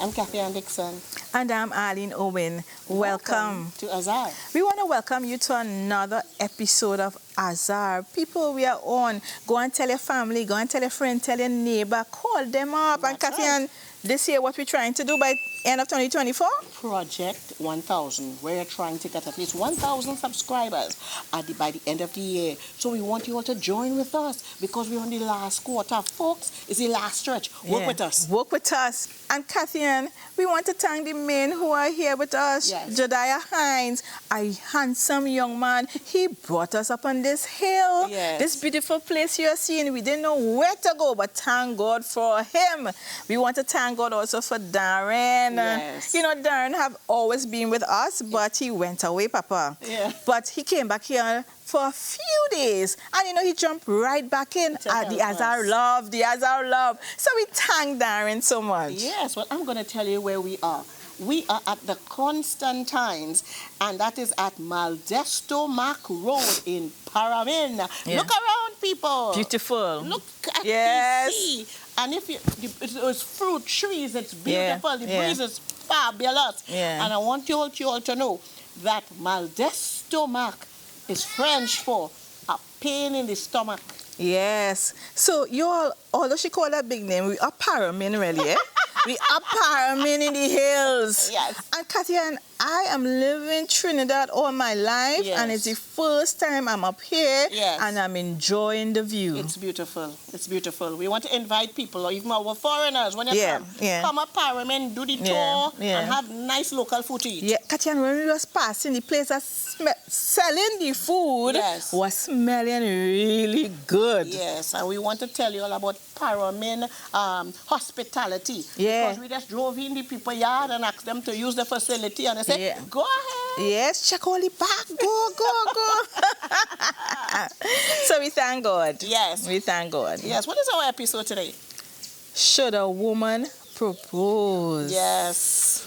I'm Kathy Ann Dixon. And I'm Arlene Owen. Welcome to Azar. We want to welcome you to another episode of Azar. People, we are on. Go and tell your family, go and tell your friend, tell your neighbor, call them up. That's and Kathy right. Ann, this year what we're trying to do by end of 2024? Project 1,000. We're trying to get at least 1,000 subscribers by the end of the year. So we want you all to join with us because we're on the last quarter. Folks, it's the last stretch. Work with us. Work with us. And Kathy Ann, we want to thank the men who are here with us. Yes. Jediah Hines, a handsome young man. He brought us up on this hill. Yes. This beautiful place you're seeing. We didn't know where to go, but thank God for him. We want to thank God also for Darren. Yes. You know, Darren have always been with us, but he went away, Papa. Yeah. But he came back here for a few days. And, you know, he jumped right back in. The Azar love, the Azar love. So we thank Darren so much. Yes, well, I'm going to tell you where we are. We are at the Constantines, and that is at Maldesto Mac Road in Paramin. Yeah. Look around, people. Beautiful. Look at Yes. the sea. And if it's fruit trees, it's beautiful. Yeah. The Yeah. breeze is fabulous. Yeah. And I want you all to know that Maldesto Mac is French for a pain in the stomach. Yes. So you all, although she called her big name, we are Paramin really, eh? We are Paramin in the hills. Yes. And Kathy Ann, I am living Trinidad all my life, Yes. and it's the first time I'm up here, Yes. and I'm enjoying the view. It's beautiful. It's beautiful. We want to invite people, or even our foreigners, when you come up Paramin, do the tour, and have nice local food to eat. Yeah, Kathy Ann, when we was passing, the place that selling the food Yes. was smelling really good. Yes, and we want to tell you all about Paramin hospitality. Yeah. Because we just drove in the people yard and asked them to use the facility, and they said, Yeah. go ahead. Yes, check all the back. Go. So we thank God. Yes. We thank God. Yes, what is our episode today? Should a woman propose? Yes.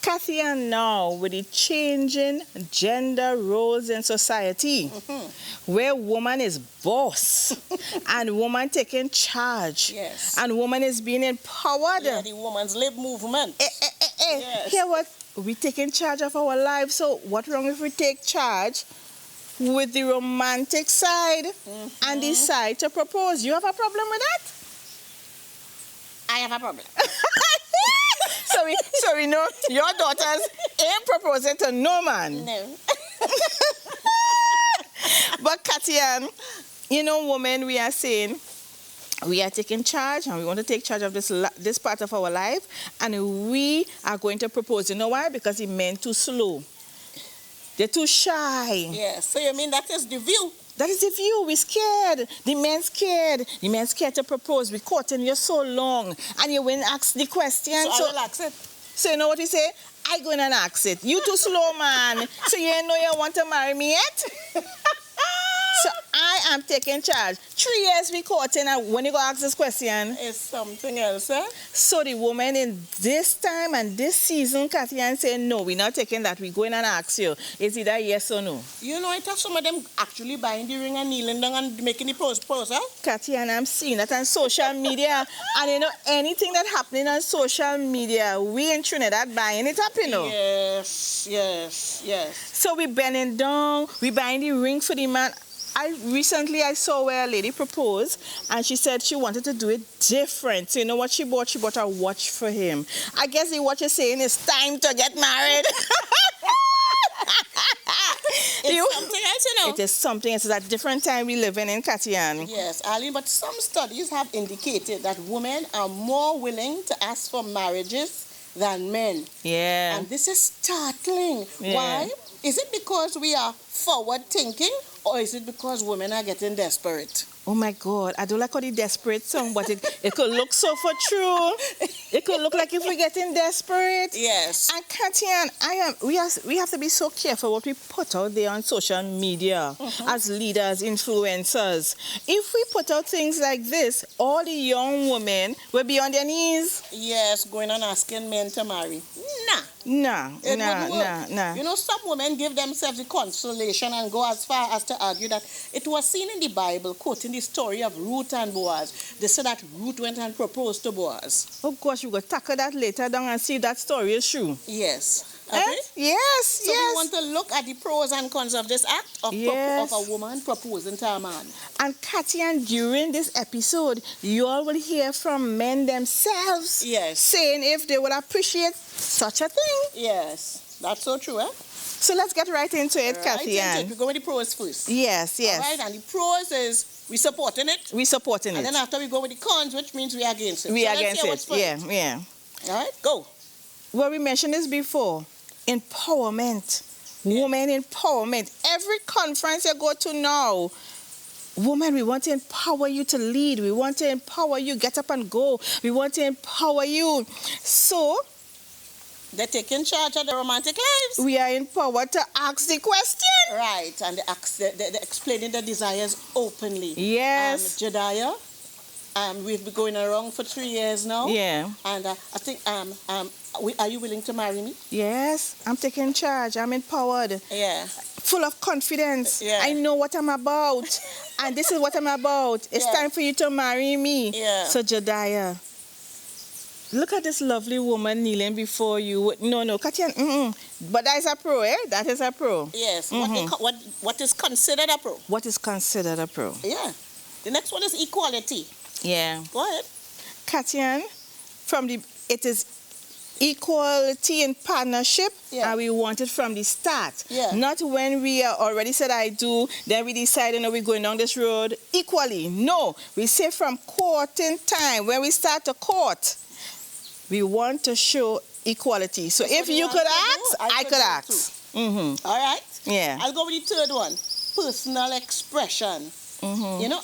Kathy Ann, now with the changing gender roles in society, where woman is boss and woman taking charge, Yes. and woman is being empowered. Yeah, the woman's lib movement. Yes. Hear what? We taking charge of our lives. So what wrong if we take charge with the romantic side and decide to propose? You have a problem with that? I have a problem. So we know your daughters ain't proposing to no man. No. But Kathy Ann, you know, women, we are saying we are taking charge, and we want to take charge of this part of our life, and we are going to propose. You know why? Because the men too slow. They're too shy. Yes, so you mean that is the view? That is the view. We're scared. The men's scared. The men's scared to propose. We courting you so long, and you won't ask the question. So I will ask it. So you know what we say? I go in and ask it. You too slow, man. So you know you want to marry me yet? So I am taking charge. 3 years we courting, and when you go ask this question, It's something else, eh? so the woman in this time and this season, Kathy Ann, say, no, we're not taking that. We're going and ask you. Is it a yes or no? You know, it has some of them actually buying the ring and kneeling down and making the pose, huh? Kathy Ann, I'm seeing that on social media. And you know, anything that happening on social media, we in Trinidad buying it up, you know. Yes. So we bending down, we buying the ring for the man. Recently I saw where a lady proposed, and she said she wanted to do it different. So you know what she bought? She bought a watch for him. I guess the watch is saying it's time to get married. It's something else, you know. It is something else. It's a different time we live in Kathy Ann. Yes, Arlene, but some studies have indicated that women are more willing to ask for marriages than men. Yeah. And this is startling. Yeah. Why? Is it because we are forward thinking, or is it because women are getting desperate? Oh my God, I don't like how the desperate song, but it could look so for true. It could look like if we're getting desperate. Yes. And Kathy Ann, we have to be so careful what we put out there on social media as leaders, influencers. If we put out things like this, all the young women will be on their knees. Yes, going and asking men to marry. Nah, It nah, wouldn't work. nah, nah. You know, some women give themselves the consolation and go as far as to argue that it was seen in the Bible, quoting the story of Ruth and Boaz. They said that Ruth went and proposed to Boaz. Oh gosh, we will tackle that later down and see if that story is true. Yes. Eh? Okay? Yes, So yes. we want to look at the pros and cons of this act of, Yes. of a woman proposing to a man. And Kathy, and during this episode, you all will hear from men themselves Yes. saying if they would appreciate such a thing. Yes. That's so true, eh? So let's get right into it, Kathy Ann. We go with the pros first. Yes, yes. All right, and the pros is we supporting it. We supporting And it. then after we go with the cons, which means we are against it. We So are let's against hear it. what's for Yeah, yeah. All right, go. Well, we mentioned this before. Empowerment. Women empowerment. Every conference you go to now, women, we want to empower you to lead. We want to empower you, get up and go. We want to empower you. So, They're taking charge of the romantic lives. we are empowered to ask the question. Right, and they're explaining their desires openly. Yes. Jediah, we've been going around for 3 years now. Yeah. And I think, are you willing to marry me? Yes, I'm taking charge. I'm empowered. Yeah. Full of confidence. Yeah. I know what I'm about. And this is what I'm about. It's Yeah. time for you to marry me. Yeah. So, Jediah, look at this lovely woman kneeling before you. No, Katya, but that is a pro, eh? That is a pro. Yes. What is considered a pro? What is considered a pro? Yeah. The next one is equality. Yeah. Go ahead. Katya, it is equality in partnership, Yeah. and we want it from the start. Yeah. Not when we already said I do, then we decide, we're going down this road equally. No, we say from courting time, when we start to court, we want to show equality. So That's if what you you want could to do, ask, I I could could do ask. too. All right? Yeah. I'll go with the third one. Personal expression. You know,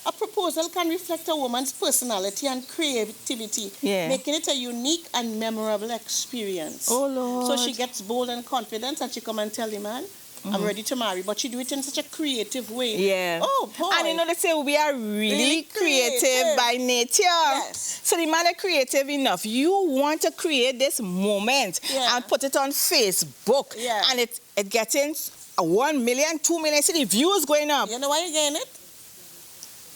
a proposal can reflect a woman's personality and creativity, Yeah. making it a unique and memorable experience. Oh, Lord. So she gets bold and confident and she come and tell the man, I'm ready to marry. But she do it in such a creative way. Yeah. Oh, boy. And they say we are really Really creative creative. by nature. Yes. So the man is creative enough. You want to create this moment Yeah. and put it on Facebook. Yeah. And it getting 1 million, 2 million, see the views going up. You know why you're getting it?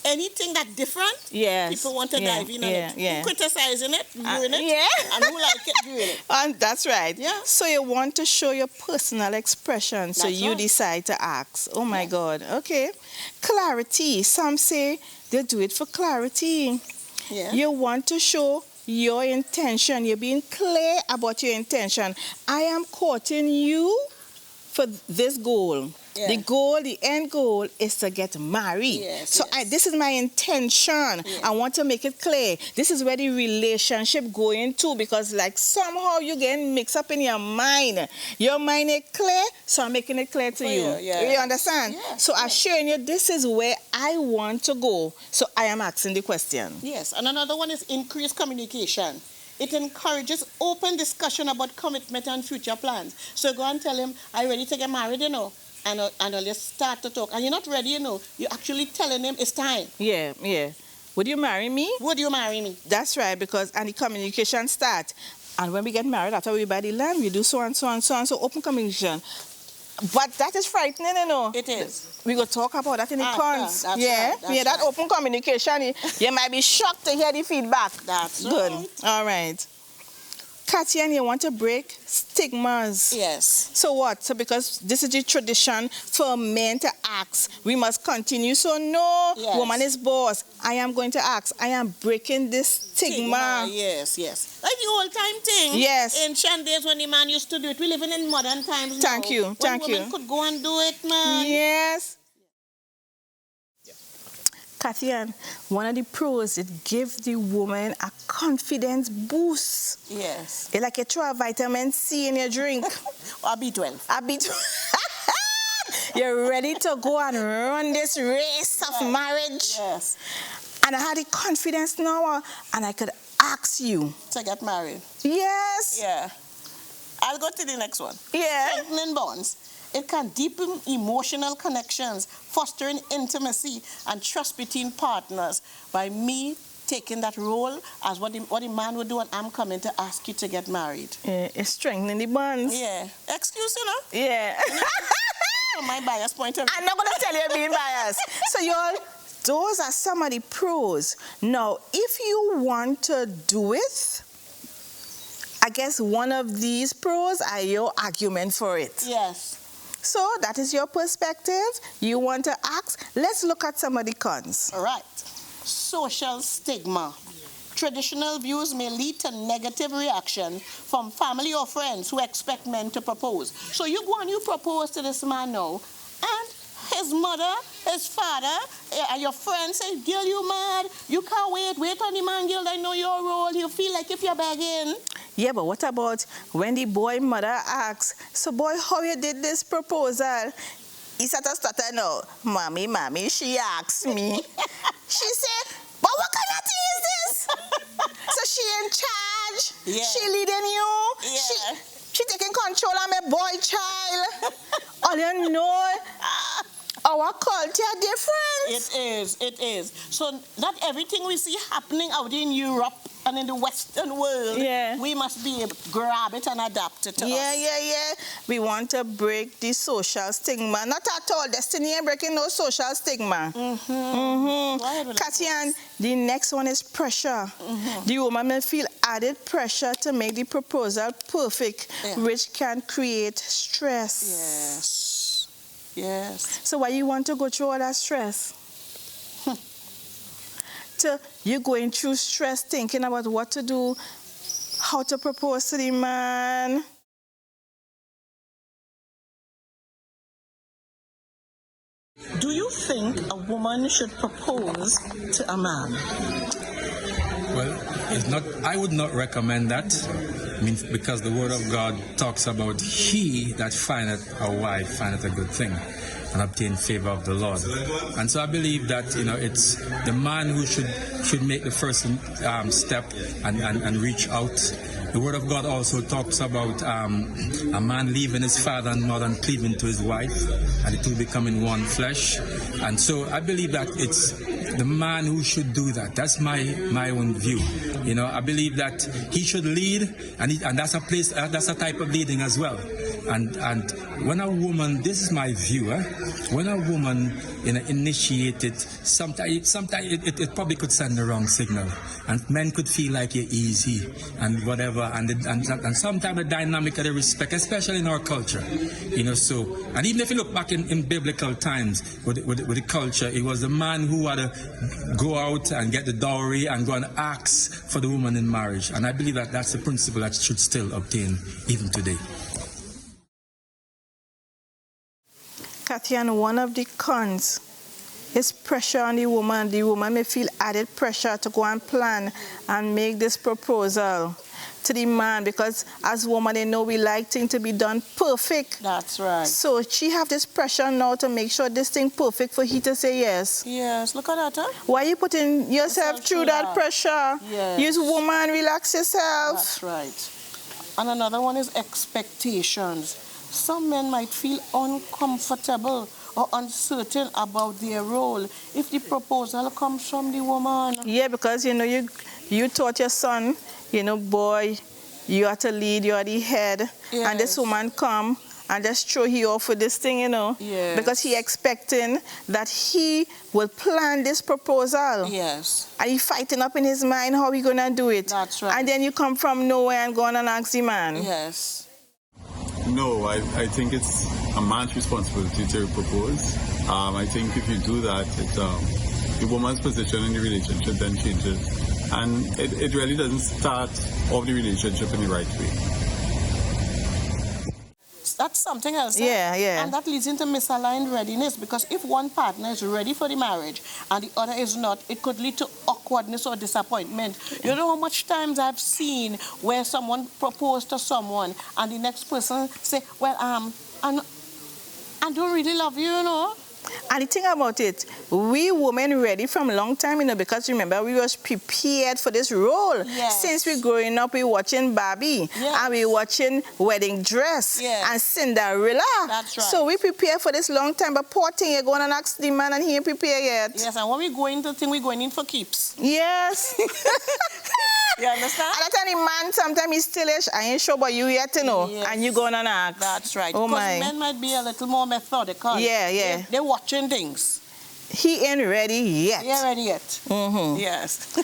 Anything that's different, Yes. people want to dive in on it. Yeah. Criticizing it, viewing it, yeah. and who like it, viewing it. And that's right. Yeah. So you want to show your personal expression. So That's you right. decide to ask. Oh my God. Okay. Clarity. Some say they do it for clarity. Yeah. You want to show your intention. You're being clear about your intention. I am courting you for this goal. Yeah. The goal, the end goal is to get married. Yes, So yes. this is my intention. Yeah. I want to make it clear. This is where the relationship going to, because like somehow you getting mixed up in your mind. Your mind is clear, so I'm making it clear to For you. you, yeah. You understand? Yeah, So I'm showing you this is where I want to go. So I am asking the question. Yes, and another one is increased communication. It encourages open discussion about commitment and future plans. So go and tell him, are you ready to get married, And I'll just start to talk. And you're not ready, You're actually telling him it's time. Yeah. Would you marry me? Would you marry me? That's right, because and the communication start. And when we get married, after we buy the land, we do so and so and so and so, open communication. But that is frightening, It is. We go talk about that in the cons. that's Yeah, right, that's that right. open communication, you might be shocked to hear the feedback. That's Good. right. All right. Katya, you want to break stigmas. Yes. So what? So because this is the tradition for men to ask, we must continue. So no, Yes. woman is boss. I am going to ask. I am breaking this stigma. Yes. Like the old time thing. Yes. Ancient days when the man used to do it. We're living in modern times now. Thank you, thank when you. women could go and do it, man. Yes. Kathy, one of the pros, it gives the woman a confidence boost. Yes. It's like you throw a vitamin C in your drink. Or B12. A bit. You're ready to go and run this race of marriage. Yes. And I had the confidence now, and I could ask you. To get married. Yes. Yeah. I'll go to the next one. Yeah. Strengthening bonds. It can deepen emotional connections, fostering intimacy and trust between partners by me taking that role as what the man would do, and I'm coming to ask you to get married. Yeah, it's strengthening the bonds. Yeah. Excuse, you know? Yeah. From my bias point of view. I'm not going to tell you I'm being biased. So, y'all, those are some of the pros. Now, if you want to do it, I guess one of these pros are your argument for it. Yes. So, that is your perspective. You want to ask. Let's look at some of the cons. All right. Social stigma. Traditional views may lead to negative reaction from family or friends who expect men to propose. So you go and you propose to this man now, and his mother, his father, and your friends say, girl, you mad? You can't wait on the man, girl, I know your role. You feel like if you're begging. Yeah, but what about when the boy mother asks, so boy, how you did this proposal? He started to stutter now. Mommy, she asked me. She said, but what kind of thing is this? So she in charge. Yeah. She leading you. Yeah. She taking control of my boy child. All you know, our culture different. It is. So not everything we see happening out in Europe and in the Western world, we must be able to grab it and adapt it to us. Yeah. We want to break the social stigma. Not at all. Destiny ain't breaking no social stigma. Katian, the next one is pressure. The woman may feel added pressure to make the proposal perfect, which can create stress. Yes. So why you want to go through all that stress? So you're going through stress thinking about what to do, how to propose to the man. Do you think a woman should propose to a man? Well, it's not. I would not recommend that. Because the word of God talks about he that findeth a wife findeth a good thing and obtain favor of the Lord. And so I believe that it's the man who should make the first step and reach out. The word of God also talks about a man leaving his father and mother and cleaving to his wife, and the two becoming one flesh. And so I believe that it's the man who should do that. That's my own view. I believe that he should lead, and that's a type of leading as well. And when a woman, this is my view, when a woman initiated, sometimes it probably could send the wrong signal, and men could feel like you're easy and whatever, and sometimes the dynamic of the respect, especially in our culture, So, and even if you look back in biblical times with the culture, it was the man who had to go out and get the dowry and go and ask for the woman in marriage, and I believe that that's the principle that should still obtain even today. Kathy, one of the cons is pressure on the woman. The woman may feel added pressure to go and plan and make this proposal to the man, because as women, they know we like things to be done perfect. That's right. So she have this pressure now to make sure this thing perfect for he to say yes. Yes, look at that, huh? Why are you putting yourself through that pressure? Yes. Use woman, relax yourself. That's right. And another one is expectations. Some men might feel uncomfortable or uncertain about their role if the proposal comes from the woman. Yeah, because you taught your son, boy, you are to lead, you are the head, and this woman come and just throw you off with this thing, Yes. because he expecting that he will plan this proposal. Yes. And he fighting up in his mind how he gonna do it. That's right. And then you come from nowhere and go on and ask the man. Yes. No, I think it's a man's responsibility to propose. I think if you do that, the woman's position in the relationship then changes. And it really doesn't start off the relationship in the right way. That's something else. Yeah. And that leads into misaligned readiness, because if one partner is ready for the marriage and the other is not, it could lead to awkwardness or disappointment. You know how much times I've seen where someone proposed to someone and the next person say, well, I don't really love you, And the thing about it, we women ready from a long time, because remember, we was prepared for this role. Yes. Since we growing up, we watching Barbie, Yes. and we watching Wedding Dress, Yes. and Cinderella. That's right. So we prepare for this long time, but poor thing, you're going and ask the man and he ain't prepared yet. Yes, and when we go into the thing, we're going in for keeps. Yes. You understand? And I tell the man, sometimes he's stillish, I ain't sure about you yet, Yes. and you going and ask. That's right. Oh because my. men might be a little more methodical. Yeah. They're watching things. He ain't ready yet. They ain't ready yet. Mm-hmm. Yes.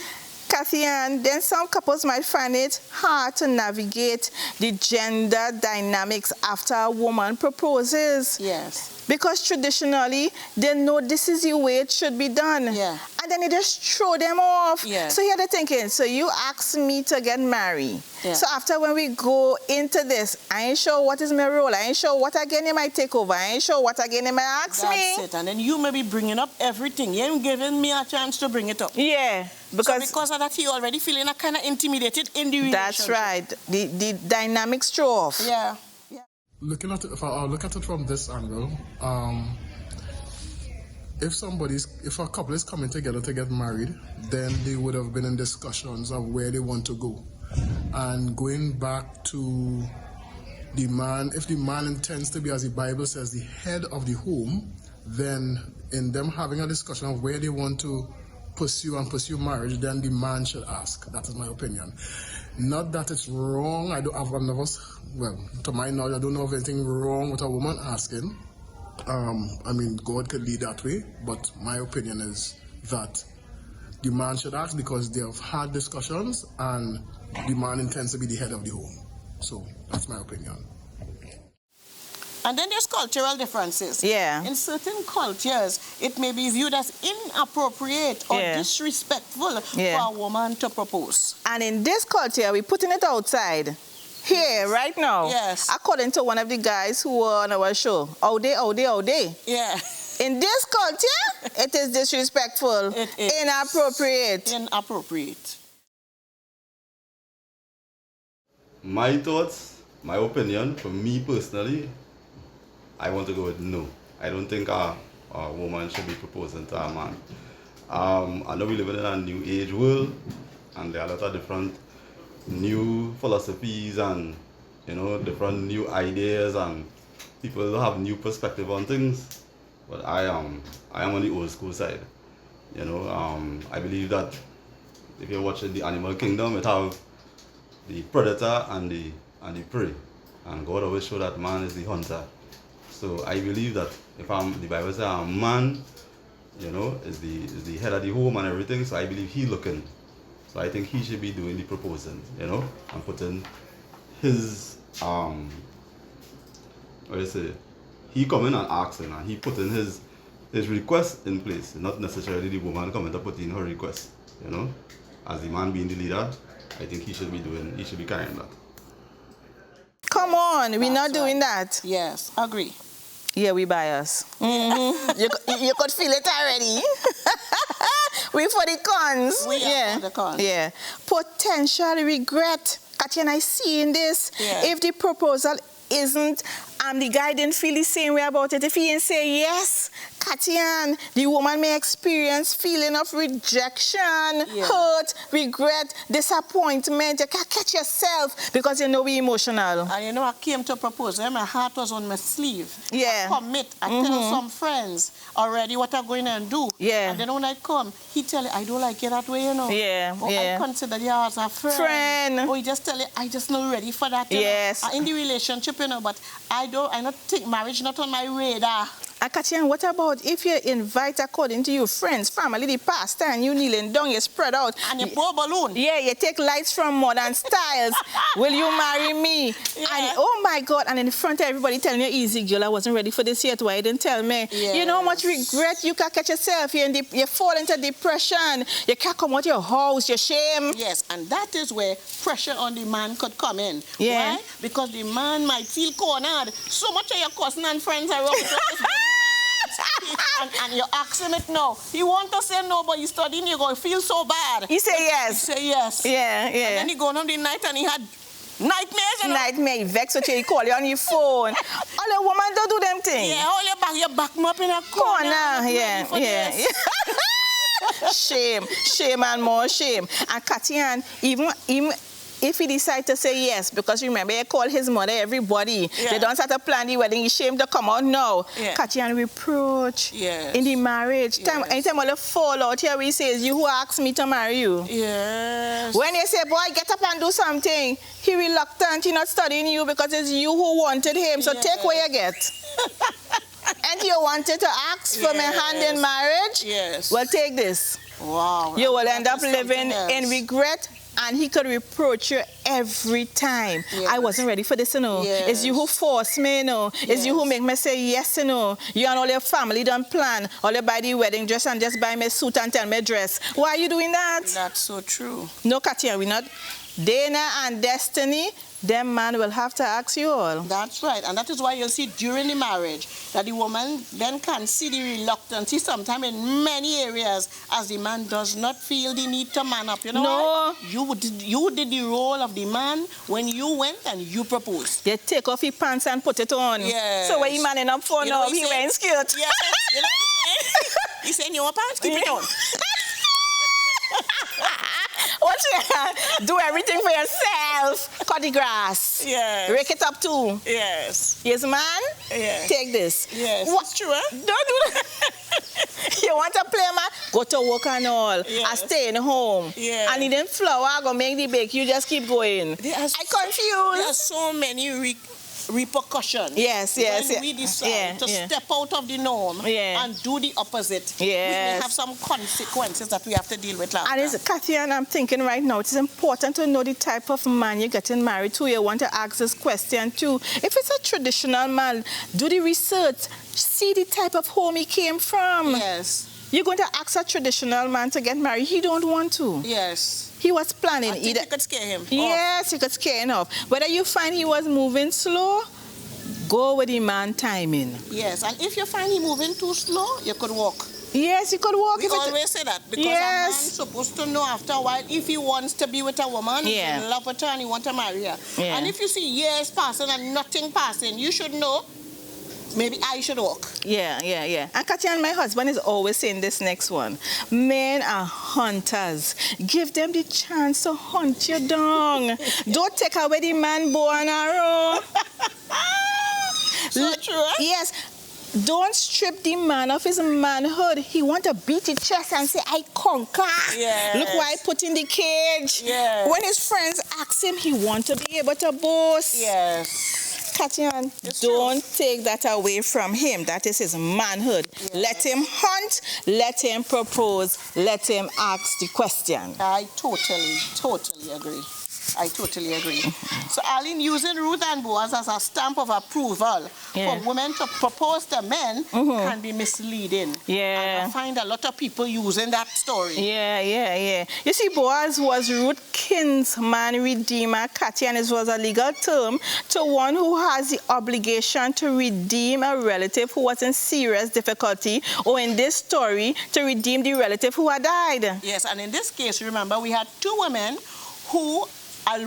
Kathy Ann, then some couples might find it hard to navigate the gender dynamics after a woman proposes. Yes. Because traditionally, they know this is the way it should be done. Yeah. And then they just throw them off. Yeah. So here they're thinking, so you asked me to get married. Yeah. So after when we go into this, I ain't sure what is my role. I ain't sure what again they might take over. I ain't sure what again they might ask me. That's it. And then you may be bringing up everything. You ain't giving me a chance to bring it up. Yeah. So because of that, he already feeling a kind of intimidated in the relationship. That's right. The dynamics throw off. Yeah. Looking at it, if I look at it from this angle, if a couple is coming together to get married, then they would have been in discussions of where they want to go. And going back to the man, if the man intends to be, as the Bible says, the head of the home, then in them having a discussion of where they want to pursue marriage, then the man should ask. That is my opinion. Not that it's wrong. To my knowledge, I don't know of anything wrong with a woman asking. God could lead that way, but my opinion is that the man should ask because they have had discussions and the man intends to be the head of the home. So that's my opinion. And then there's cultural differences. Yeah. In certain cultures, it may be viewed as inappropriate or disrespectful for a woman to propose. And in this culture, we're putting it outside. Here, right now. Yes. According to one of the guys who were on our show. All day. Yeah. In this culture, it is disrespectful. It is. Inappropriate. My thoughts, my opinion, for me personally, I want to go with no. I don't think a woman should be proposing to a man. I know we live in a new age world, and there are a lot of different new philosophies and different new ideas, and people have new perspective on things. But I am on the old school side. I believe that if you're watching the animal kingdom, it have the predator and the prey, and God always show that man is the hunter. So I believe that if the Bible says a man, is the head of the home and everything. So I believe he looking. So I think he should be doing the proposing, and putting his he coming and asking, and he putting his request in place, not necessarily the woman coming to put in her request. As the man being the leader, I think he should be carrying that. Come on, we're not doing that. Yes, agree. Yeah, we bias. Mm-hmm. you could feel it already. We for the cons. We are for the cons. Yeah. Potential regret. Katya and I seeing this. Yeah. If the proposal isn't, the guy didn't feel the same way about it. If he didn't say yes, Katya, the woman may experience feeling of rejection, hurt, regret, disappointment. You can't catch yourself because we're emotional. And I came to propose. My heart was on my sleeve. Yeah. I commit. I tell some friends already what I'm going to do. Yeah. And then when I come, he tell you, I don't like it that way, Yeah, I consider you as a friend. Or he just tell you, I just not ready for that. Yes. In the relationship, but I not think marriage not on my radar. Katya, what about if you invite, according to your friends, family, the pastor, and you kneeling down, you spread out. And you pour balloon. Yeah, you take lights from Modern Styles. Will you marry me? Yeah. And oh my God, and in front of everybody telling you, easy girl, I wasn't ready for this yet, why you didn't tell me? Yes. You know how much regret you can catch yourself. You fall into depression. You can't come out your house, your shame. Yes, and that is where pressure on the man could come in. Yeah. Why? Because the man might feel cornered. So much of your cousin and friends are around. and you ask him it now. He want to say no, but he's studying, you're going to feel so bad. He say yes. He say yes. Yeah. And then he go home the night and he had nightmares. Nightmare, he vex with you, he call you on your phone. All the woman don't do them things. Yeah, all your back me up in a corner. Yeah, yeah. Shame and more shame. And Katian, even if he decide to say yes, because remember, he called his mother, everybody. Yeah. They don't start to plan the wedding. He's ashamed to come out now. Yeah. Katian reproach in the marriage. Yes. Anytime all the fall out here, he says, you who asked me to marry you. Yes. When you say, boy, get up and do something, he reluctant, he not studying you because it's you who wanted him. So take what you get. And you wanted to ask for my hand in marriage? Yes. Well, take this. Wow. You will end up living in regret, and he could reproach you every time. Yes. I wasn't ready for this, you know. Yes. It's you who forced me, you know. It's you who make me say yes, you know. You and all your family don't plan. All you buy the wedding dress and just buy me suit and tell me dress. Why are you doing that? That's so true. No, Katia, we not. Dana and Destiny, them man will have to ask you all. That's right. And that is why you'll see during the marriage that the woman then can see the reluctance sometimes in many areas as the man does not feel the need to man up. You know No. what? You did the role of the man when you went and you proposed. You take off your pants and put it on. Yes. So what you manning up for You know now? what he He said? wearing skirt. Yeah. You know what he's saying? He's saying, you want pants? Keep it on. What you do everything for yourself. Cut the grass. Yes. Rake it up too. Yes. Yes, man? Yes. Take this. Yes. What? It's true, huh? Don't do that. You want to play, man? Go to work and all. Yes. And stay in home. Yes. And it didn't flour, go make the bake. You just keep going. There are I confused. There are so many repercussions. Yes. When we decide to step out of the norm and do the opposite, we may have some consequences that we have to deal with later. And it's, Kathy, and I'm thinking right now, it's important to know the type of man you're getting married to. You want to ask this question too. If it's a traditional man, do the research. See the type of home he came from. Yes. You're going to ask a traditional man to get married. He don't want to. Yes. He was planning. I think you could scare him. Yes, you could scare him off. Whether you find he was moving slow, go with the man timing. Yes, and if you find him moving too slow, you could walk. Yes, you could walk. We always say that because a man's supposed to know after a while if he wants to be with a woman, he's in love with her and he wants to marry her. Yeah. And if you see years passing and nothing passing, you should know maybe I should walk. Yeah. And Katya and my husband is always saying this next one. Men are hunters. Give them the chance to hunt you down. Don't take away the man bow and arrow. So true. Yes. Don't strip the man of his manhood. He want to beat his chest and say, I conquer. Yes. Look why I put in the cage. Yes. When his friends ask him, he want to be able to boast. Yes. Katyan, don't take that away from him. That is his manhood. Yes. Let him hunt, let him propose, let him ask the question. I totally agree. I totally agree. So, Aline, using Ruth and Boaz as a stamp of approval for women to propose to men can be misleading. Yeah. And I find a lot of people using that story. Yeah. You see, Boaz was Ruth's kinsman redeemer, Katya, and it was a legal term to one who has the obligation to redeem a relative who was in serious difficulty, or in this story, to redeem the relative who had died. Yes, and in this case, remember, we had two women who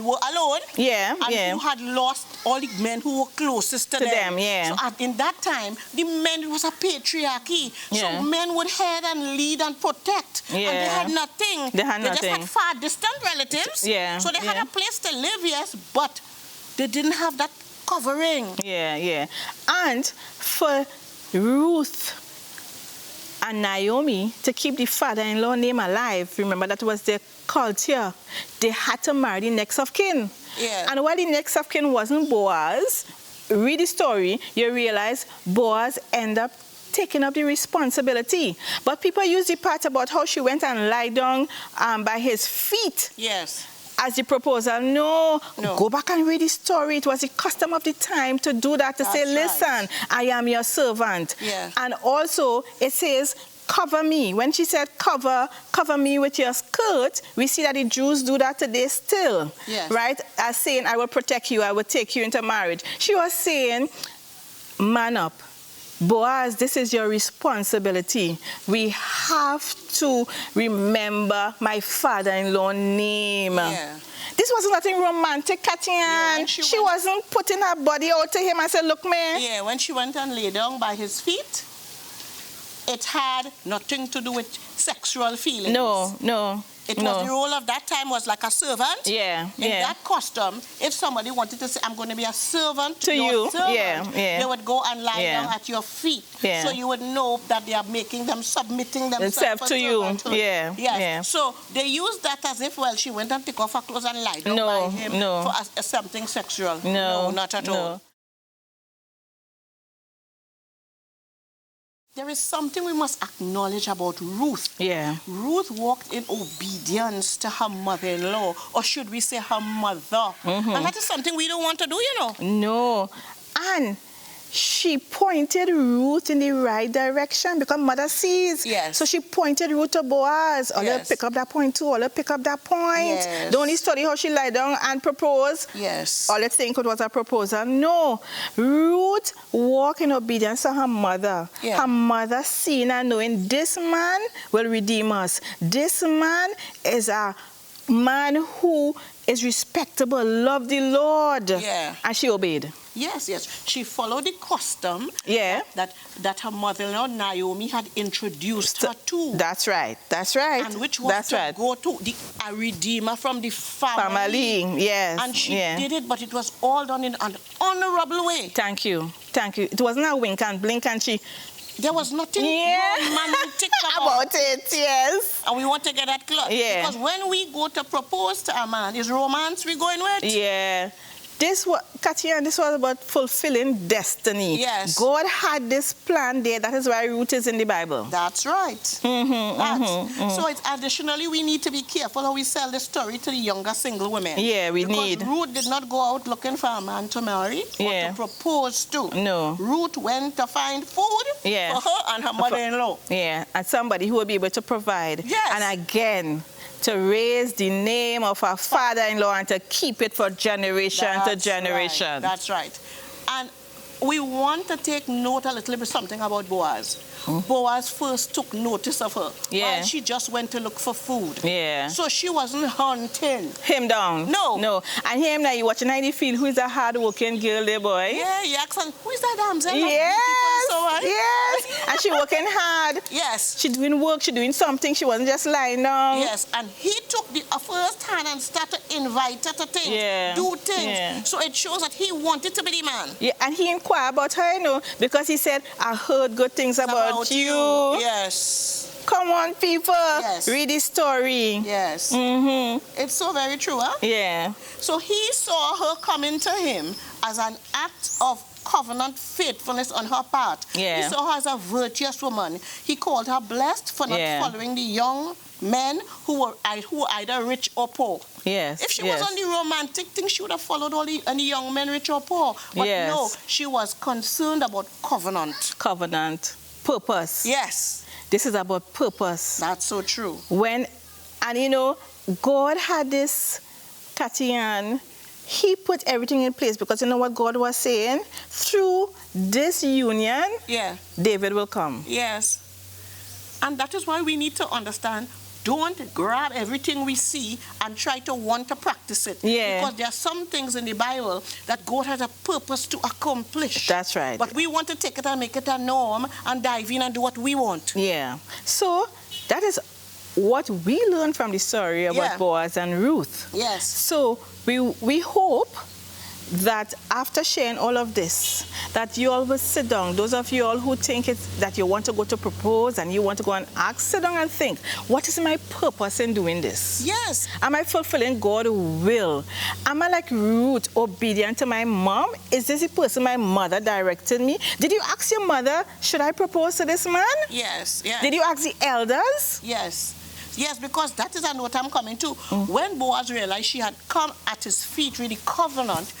were alone and who had lost all the men who were closest to them. So in that time, the men, it was a patriarchy. So men would head and lead and protect. And they had nothing. They just had far distant relatives. So they had a place to live, yes, but they didn't have that covering. And for Ruth and Naomi to keep the father-in-law name alive, remember that was their culture, they had to marry the next of kin. And while the next of kin wasn't Boaz, read the story, you realize Boaz ended up taking up the responsibility. But people use the part about how she went and lied down by his feet. As the proposal. No, go back and read the story. It was the custom of the time to do that, to say, listen, I am your servant. And also, it says, cover me. When she said cover me with your skirt, we see that the Jews do that today still. Right? As saying, I will protect you, I will take you into marriage. She was saying, man up. Boaz, this is your responsibility. We have to remember my father-in-law name. This was nothing romantic, Katyan. She wasn't putting her body out to him and said, look, man. When she went and lay down by his feet, it had nothing to do with sexual feelings. No. It was the role of that time was like a servant. Yeah, In that custom, if somebody wanted to say, I'm going to be a servant to your you, servant, they would go and lie Yeah. down at your feet. Yeah. So you would know that they are making them, submitting themselves to you. servanthood. Yeah. Yes. Yeah. So they used that as if, well, she went and took off her clothes and lied down by him for something sexual. No, not at all. There is something we must acknowledge about Ruth. Yeah. Ruth walked in obedience to her mother-in-law, or should we say her mother. And that is something we don't want to do, you know. No. And she pointed Ruth in the right direction because mother sees. Yes. So she pointed Ruth to Boaz. All Yes. pick up that point too. All pick up that point. Yes. Don't only study how she lie down and propose. Yes. Or let's think it was a proposal. No. Ruth walked in obedience to her mother. Yeah. Her mother seeing and knowing this man will redeem us. This man is a man who is respectable, love the Lord. Yeah. And she obeyed. Yes. She followed the custom Yeah. that her mother-in-law Naomi had introduced her to. That's right. And which was to go to a redeemer from the family. Yes. And she did it, but it was all done in an honorable way. Thank you. It wasn't a wink and blink and she... There was nothing romantic about it, yes. And we want to get that clear. Yeah. Because when we go to propose to a man, is romance we going with? Yeah. This was about fulfilling destiny. Yes. God had this plan there. That is why Ruth is in the Bible. That's right. So it's additionally, we need to be careful how we sell the story to the younger single women. Yeah, because Ruth did not go out looking for a man to marry or to propose to. No. Ruth went to find food for her and her mother-in-law. Yeah, and somebody who will be able to provide. Yes. And again, to raise the name of our father-in-law and to keep it for generation to generation. Right. That's right. And we want to take note a little bit something about Boaz. Boaz first took notice of her while she just went to look for food. Yeah. So she wasn't hunting him down. No. And him now, you watching in the field, who is a hard-working girl there, boy? Yeah, he asked her, who is that damsel? Yes. And she working hard. Yes. She doing work, she doing something, she wasn't just lying down. Yes, and he took the first hand and started to invite her to things, do things. Yeah. So it shows that he wanted to be the man. Yeah, and he inquired about her, you know, because he said, I heard good things about you. Yes. Come on, people. Yes. Read the story. Yes. It's so very true, huh? Yeah. So he saw her coming to him as an act of covenant faithfulness on her part. Yeah. He saw her as a virtuous woman. He called her blessed for not following the young men who were either rich or poor. Yes. If she was on the romantic thing, she would have followed all the young men, rich or poor. But no, she was concerned about covenant. Covenant. Purpose. Yes. This is about purpose. That's so true. And you know, God had this, Tatiana, he put everything in place because you know what God was saying? Through this union, David will come. Yes. And that is why we need to understand, don't grab everything we see and try to want to practice it. Yeah. Because there are some things in the Bible that God has a purpose to accomplish. That's right. But we want to take it and make it a norm and dive in and do what we want. Yeah. So that is what we learned from the story about Boaz and Ruth. Yes. So we hope that after sharing all of this, that you all will sit down. Those of you all who think that you want to go to propose and you want to go and ask, sit down and think, what is my purpose in doing this? Yes. Am I fulfilling God's will? Am I like Ruth, obedient to my mom? Is this the person my mother directed me? Did you ask your mother, should I propose to this man? Yes. Did you ask the elders? Yes. Yes, because that is a note I'm coming to. When Boaz realized she had come at his feet with the covenant,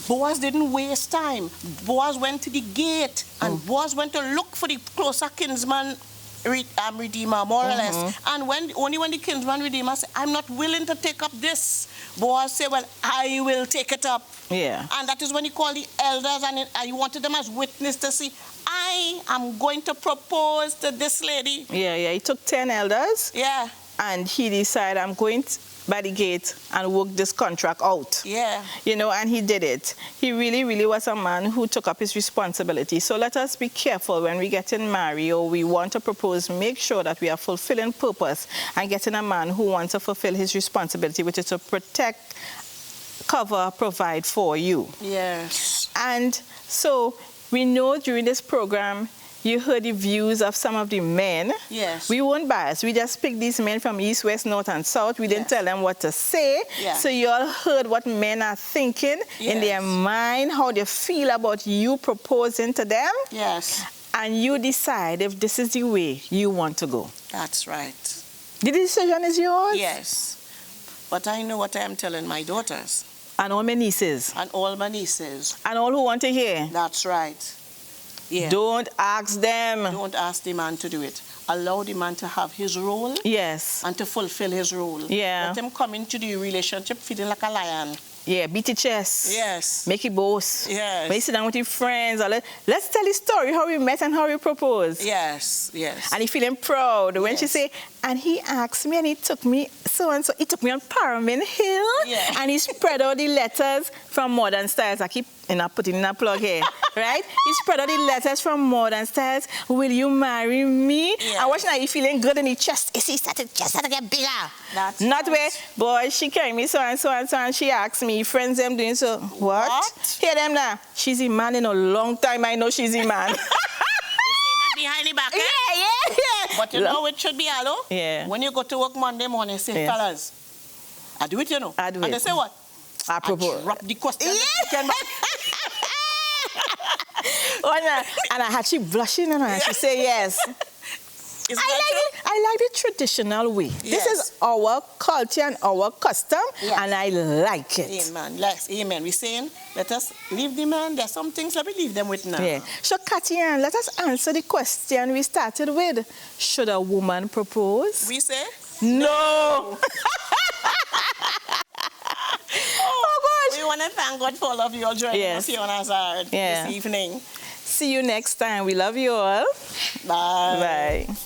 Boaz didn't waste time. Boaz went to the gate, and Boaz went to look for the closer kinsman redeemer, more or less. And only when the kinsman redeemer said, I'm not willing to take up this, Boaz said, well, I will take it up. Yeah. And that is when he called the elders, and he wanted them as witness to see, I am going to propose to this lady. Yeah. He took 10 elders. Yeah. And he decided, I'm going to by the gate and work this contract out. Yeah. You know, and he did it. He really, really was a man who took up his responsibility. So let us be careful when we get married or we want to propose. Make sure that we are fulfilling purpose and getting a man who wants to fulfill his responsibility, which is to protect, cover, provide for you. Yes. And so we know during this program, you heard the views of some of the men. Yes. We weren't biased. We just picked these men from east, west, north, and south. We didn't Yes. tell them what to say. Yeah. So you all heard what men are thinking in their Yes. mind, how they feel about you proposing to them. Yes. And you decide if this is the way you want to go. That's right. The decision is yours. Yes. But I know what I am telling my daughters And all my nieces. and all my nieces. And all who want to hear. That's right. Yeah. Don't ask them. Don't ask the man to do it. Allow the man to have his role Yes. and to fulfill his role. Yeah. Let him come into the relationship feeling like a lion. Yeah, beat your chest. Yes. Make it boast. Yes. When you sit down with your friends, or let's tell the story, how we met and how we proposed. Yes. Yes. And he feeling proud when she Yes. say, and he asked me and he took me so-and-so. He took me on Pyramid Hill. Yeah. And he spread out the letters from Modern Styles. I keep putting in a plug here, right? He spread out the letters from Modern Styles. Will you marry me? Yeah. And watching that, he feeling good in his chest. You see, he started to get bigger. That's Not right. where, boy, she carried me so and so and so, and she asked me, friends them doing so. What? Hear them now. She's a man in a long time. I know she's a man. Behind the back, eh? yeah. But you know it should be, hello? Yeah. When you go to work Monday morning, say, Yeah. fellas, I do it, you know. I do and it. they say what? I propose. Drop the question. Yeah. And I had she blushing and she say yes. Is I that like true? it. I like the traditional way. This Yes. is our culture and our custom, Yes. and I like it. Amen. Yes, amen. We're saying, let us leave the man. There's some things that we leave them with now. Yeah. So, Katian, let us answer the question we started with. Should a woman propose? We say, No. Oh, gosh. we want to thank God for all of you all joining Yes. us here on Azar Yeah. this evening. See you next time. We love you all. Bye. Bye.